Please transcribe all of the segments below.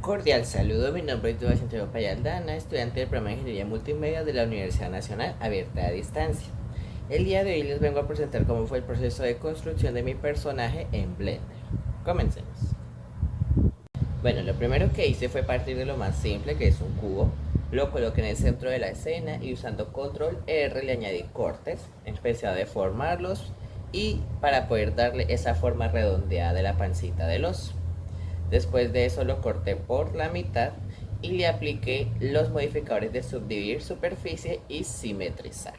Cordial saludo, mi nombre es Dua Santiago Payaldana, estudiante del programa de Ingeniería Multimedia de la Universidad Nacional Abierta a Distancia. El día de hoy les vengo a presentar cómo fue el proceso de construcción de mi personaje en Blender. Comencemos. Bueno, lo primero que hice fue partir de lo más simple, que es un cubo. Lo coloqué en el centro de la escena y usando control R le añadí cortes. Empecé a deformarlos y para poder darle esa forma redondeada de la pancita del oso. Después de eso lo corté por la mitad y le apliqué los modificadores de subdividir superficie y simetrizar.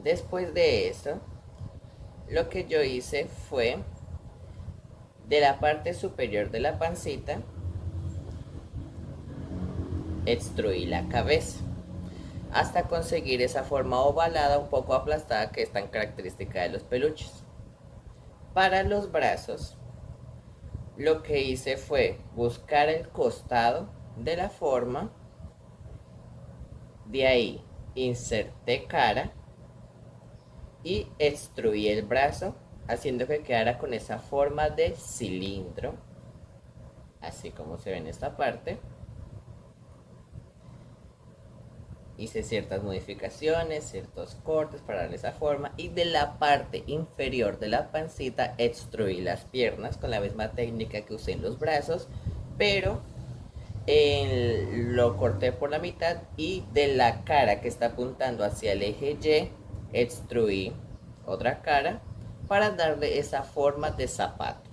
Después de eso, lo que yo hice fue de la parte superior de la pancita, extruí la cabeza hasta conseguir esa forma ovalada un poco aplastada que es tan característica de los peluches. Para los brazos, lo que hice fue buscar el costado de la forma, de ahí inserté cara y extruí el brazo haciendo que quedara con esa forma de cilindro, así como se ve en esta parte. Hice ciertas modificaciones, ciertos cortes para darle esa forma y de la parte inferior de la pancita extruí las piernas con la misma técnica que usé en los brazos, pero lo corté por la mitad y de la cara que está apuntando hacia el eje Y extruí otra cara para darle esa forma de zapato,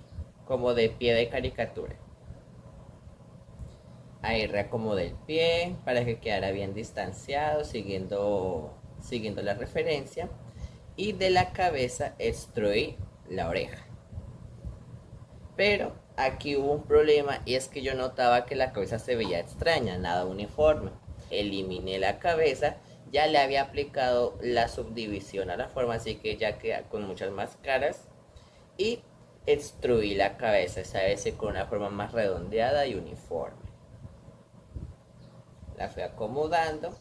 como de pie de caricatura. Ahí reacomodé el pie para que quedara bien distanciado, siguiendo la referencia. Y de la cabeza extruí la oreja. Pero aquí hubo un problema y es que yo notaba que la cabeza se veía extraña, nada uniforme. Eliminé la cabeza, ya le había aplicado la subdivisión a la forma, así que ya queda con muchas más caras. Y extruí la cabeza, esa vez con una forma más redondeada y uniforme. La fui acomodando.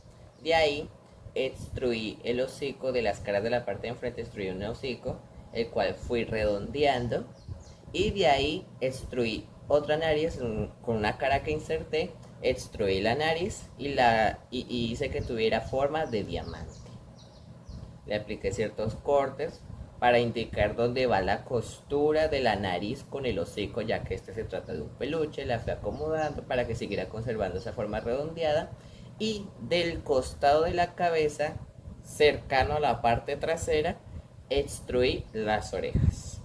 De ahí extruí el hocico de las caras de la parte de enfrente, extruí un hocico, el cual fui redondeando. Y de ahí extruí otra nariz con una cara que inserté, extruí la nariz y hice que tuviera forma de diamante. Le apliqué ciertos cortes para indicar dónde va la costura de la nariz con el hocico, ya que este se trata de un peluche. La fui acomodando para que siguiera conservando esa forma redondeada. Y del costado de la cabeza, cercano a la parte trasera, extruí las orejas.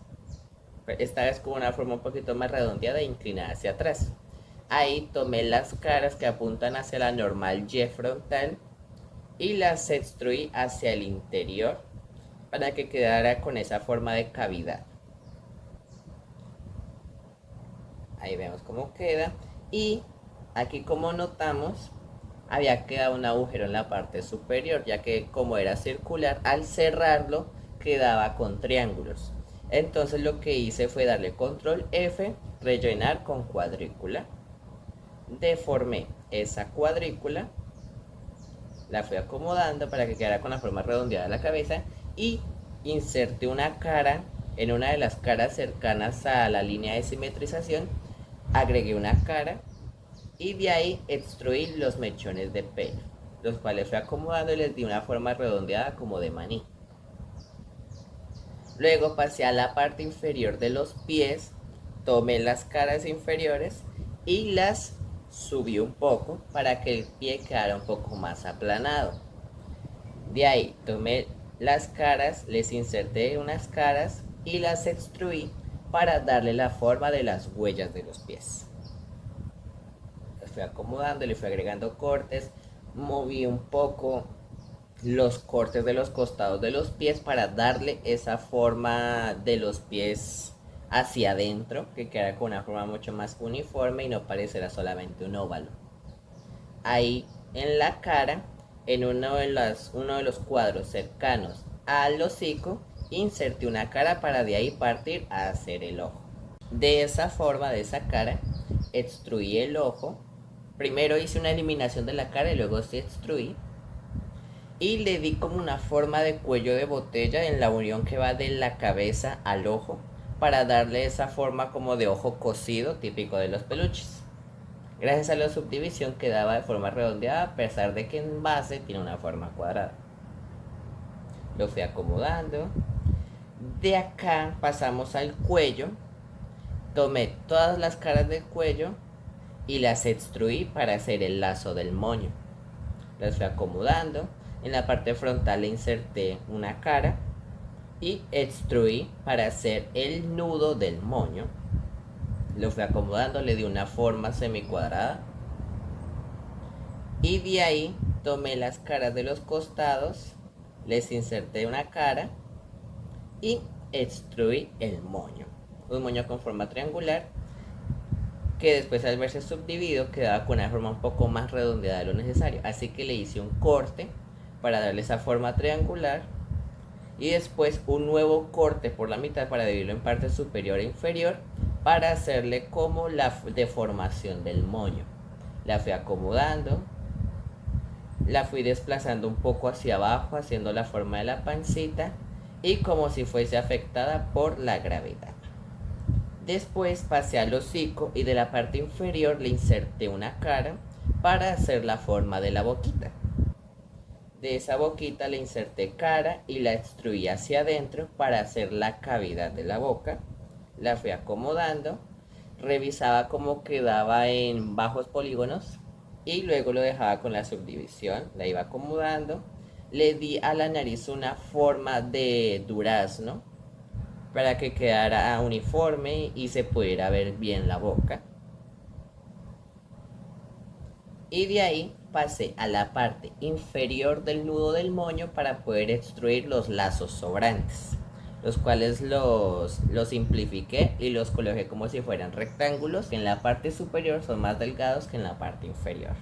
Esta vez con una forma un poquito más redondeada e inclinada hacia atrás. Ahí tomé las caras que apuntan hacia la normal Y frontal y las extruí hacia el interior para que quedara con esa forma de cavidad. Ahí vemos cómo queda. Y aquí, como notamos, había quedado un agujero en la parte superior, ya que como era circular, al cerrarlo quedaba con triángulos. Entonces lo que hice fue darle control F, rellenar con cuadrícula. Deformé esa cuadrícula, la fui acomodando para que quedara con la forma redondeada de la cabeza y inserté una cara en una de las caras cercanas a la línea de simetrización. Agregué una cara y de ahí extruí los mechones de pelo, los cuales fui acomodando y les di una forma redondeada como de maní. Luego pasé a la parte inferior de los pies, tomé las caras inferiores y las subí un poco para que el pie quedara un poco más aplanado. De ahí tomé las caras, les inserté unas caras y las extruí para darle la forma de las huellas de los pies. Las fui acomodando, le fui agregando cortes, moví un poco los cortes de los costados de los pies para darle esa forma de los pies hacia adentro, que quedara con una forma mucho más uniforme y no pareciera solamente un óvalo. Ahí en la cara, en uno de los cuadros cercanos al hocico, inserté una cara para de ahí partir a hacer el ojo. De esa forma, de esa cara, extruí el ojo. Primero hice una eliminación de la cara y luego se extruí. Y le di como una forma de cuello de botella en la unión que va de la cabeza al ojo, para darle esa forma como de ojo cosido típico de los peluches. Gracias a la subdivisión quedaba de forma redondeada a pesar de que en base tiene una forma cuadrada. Lo fui acomodando. De acá pasamos al cuello. Tomé todas las caras del cuello y las extruí para hacer el lazo del moño. Las fui acomodando. En la parte frontal le inserté una cara y extruí para hacer el nudo del moño. Lo fui acomodando, le di una forma semicuadrada y de ahí tomé las caras de los costados, les inserté una cara y extruí el moño. Un moño con forma triangular que después al verse subdividido quedaba con una forma un poco más redondeada de lo necesario. Así que le hice un corte para darle esa forma triangular y después un nuevo corte por la mitad para dividirlo en parte superior e inferior para hacerle como la deformación del moño. La fui acomodando, la fui desplazando un poco hacia abajo haciendo la forma de la pancita y como si fuese afectada por la gravedad. Después pasé al hocico y de la parte inferior le inserté una cara para hacer la forma de la boquita. De esa boquita le inserté cara y la extruí hacia adentro para hacer la cavidad de la boca. La fui acomodando, revisaba cómo quedaba en bajos polígonos y luego lo dejaba con la subdivisión. La iba acomodando, le di a la nariz una forma de durazno para que quedara uniforme y se pudiera ver bien la boca. Y de ahí pasé a la parte inferior del nudo del moño para poder extruir los lazos sobrantes, los cuales los simplifiqué y los coloqué como si fueran rectángulos, que en la parte superior son más delgados que en la parte inferior.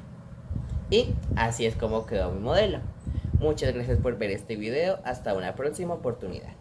Y así es como quedó mi modelo. Muchas gracias por ver este video, hasta una próxima oportunidad.